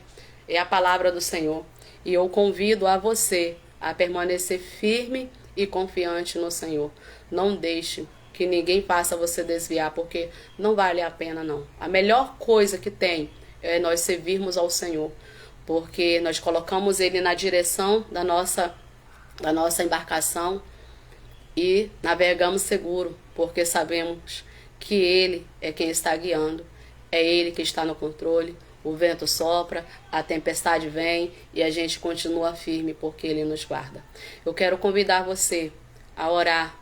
é a palavra do Senhor. E eu convido a você a permanecer firme e confiante no Senhor. Não deixe que ninguém faça você desviar, porque não vale a pena, não. A melhor coisa que tem é nós servirmos ao Senhor, porque nós colocamos Ele na direção da nossa embarcação e navegamos seguro, porque sabemos que Ele é quem está guiando, é Ele que está no controle. O vento sopra, a tempestade vem e a gente continua firme porque Ele nos guarda. Eu quero convidar você a orar.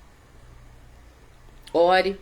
Ore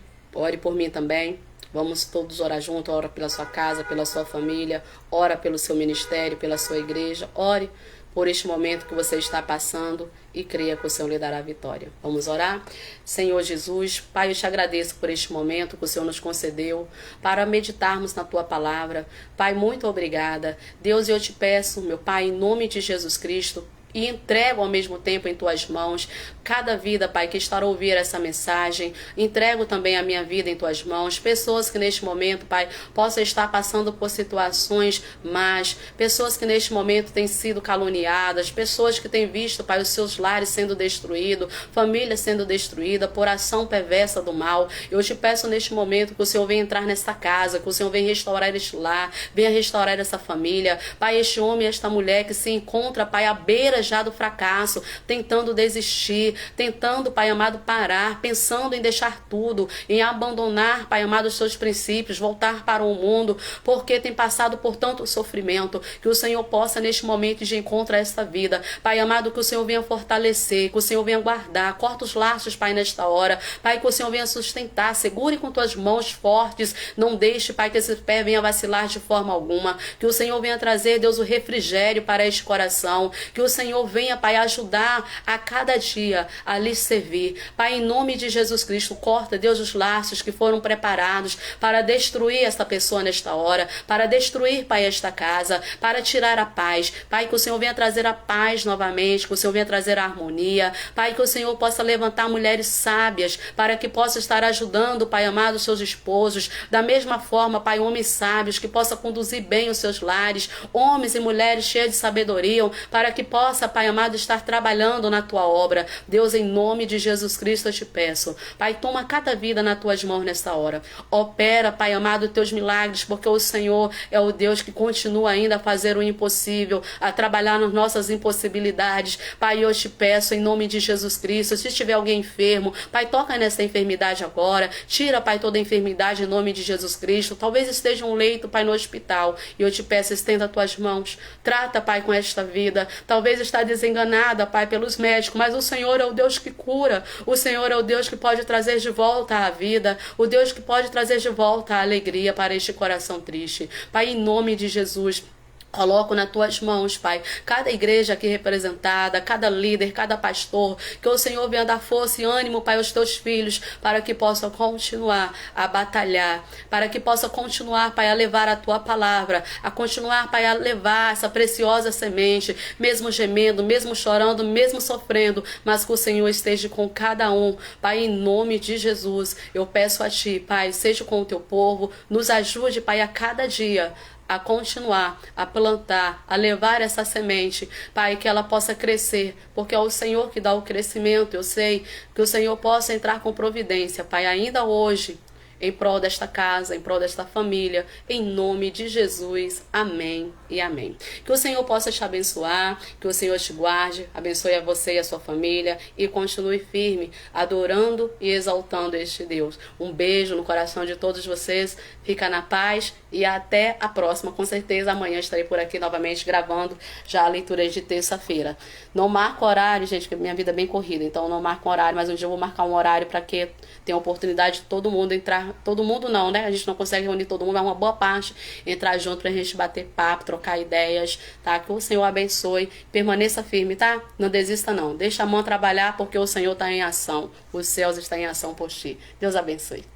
por mim também. Vamos todos orar juntos, ora pela sua casa, pela sua família, ora pelo seu ministério, pela sua igreja. Ore por este momento que você está passando e creia que o Senhor lhe dará a vitória. Vamos orar? Senhor Jesus, Pai, eu te agradeço por este momento que o Senhor nos concedeu para meditarmos na Tua palavra. Pai, muito obrigada. Deus, eu te peço, meu Pai, em nome de Jesus Cristo, e entrego ao mesmo tempo em Tuas mãos cada vida, Pai, que está a ouvir essa mensagem. Entrego também a minha vida em Tuas mãos. Pessoas que neste momento, Pai, possam estar passando por situações más. Pessoas que neste momento têm sido caluniadas. Pessoas que têm visto, Pai, os seus lares sendo destruídos. Família sendo destruída por ação perversa do mal. Eu te peço neste momento que o Senhor venha entrar nesta casa, que o Senhor venha restaurar este lar, venha restaurar essa família. Pai, este homem e esta mulher que se encontra, Pai, à beira desejado o fracasso, tentando desistir, tentando, Pai amado, parar, pensando em deixar tudo, em abandonar, Pai amado, os seus princípios, voltar para o mundo, porque tem passado por tanto sofrimento, que o Senhor possa neste momento de encontro a esta vida, Pai amado, que o Senhor venha fortalecer, que o Senhor venha guardar, corta os laços, Pai, nesta hora, Pai, que o Senhor venha sustentar, segure com tuas mãos fortes, não deixe, Pai, que esse pé venha vacilar de forma alguma, que o Senhor venha trazer, Deus, o refrigério para este coração, que o Senhor venha, Pai, ajudar a cada dia a lhe servir, Pai, em nome de Jesus Cristo, corta, Deus, os laços que foram preparados para destruir esta pessoa nesta hora, para destruir, Pai, esta casa, para tirar a paz, Pai, que o Senhor venha trazer a paz novamente, que o Senhor venha trazer a harmonia, Pai, que o Senhor possa levantar mulheres sábias, para que possa estar ajudando, Pai amado, os seus esposos, da mesma forma, Pai, homens sábios, que possa conduzir bem os seus lares, homens e mulheres cheios de sabedoria, para que possa, Pai amado, estar trabalhando na tua obra. Deus, em nome de Jesus Cristo, eu te peço, Pai, toma cada vida nas tuas mãos nesta hora, opera, Pai amado, teus milagres, porque o Senhor é o Deus que continua ainda a fazer o impossível, a trabalhar nas nossas impossibilidades. Pai, eu te peço, em nome de Jesus Cristo, se tiver alguém enfermo, Pai, toca nessa enfermidade agora, tira, Pai, toda a enfermidade em nome de Jesus Cristo, talvez esteja um leito, Pai, no hospital, e eu te peço, estenda as tuas mãos, trata, Pai, com esta vida, talvez está desenganada, Pai, pelos médicos, mas o Senhor é o Deus que cura, o Senhor é o Deus que pode trazer de volta a vida, o Deus que pode trazer de volta a alegria para este coração triste. Pai, em nome de Jesus, coloco nas tuas mãos, Pai, cada igreja aqui representada, cada líder, cada pastor, que o Senhor venha dar força e ânimo, Pai, aos teus filhos, para que possam continuar a batalhar, para que possam continuar, Pai, a levar a tua palavra, a continuar, Pai, a levar essa preciosa semente, mesmo gemendo, mesmo chorando, mesmo sofrendo, mas que o Senhor esteja com cada um, Pai, em nome de Jesus. Eu peço a Ti, Pai, seja com o teu povo, nos ajude, Pai, a cada dia a continuar, a plantar, a levar essa semente, Pai, que ela possa crescer, porque é o Senhor que dá o crescimento. Eu sei que o Senhor possa entrar com providência, Pai, ainda hoje, em prol desta casa, em prol desta família, em nome de Jesus. Amém e amém. Que o Senhor possa te abençoar, que o Senhor te guarde, abençoe a você e a sua família e continue firme, adorando e exaltando este Deus. Um beijo no coração de todos vocês, fica na paz e até a próxima. Com certeza amanhã estarei por aqui novamente gravando já a leitura de terça-feira. Não marco horário, gente, porque minha vida é bem corrida, então não marco horário, mas um dia eu vou marcar um horário para que tenha a oportunidade de todo mundo entrar. Todo mundo não, né? A gente não consegue reunir todo mundo, mas uma boa parte entrar junto pra gente bater papo, trocar ideias, tá? Que o Senhor abençoe, permaneça firme, tá? Não desista não, deixa a mão trabalhar porque o Senhor está em ação, os céus estão em ação por ti. Deus abençoe.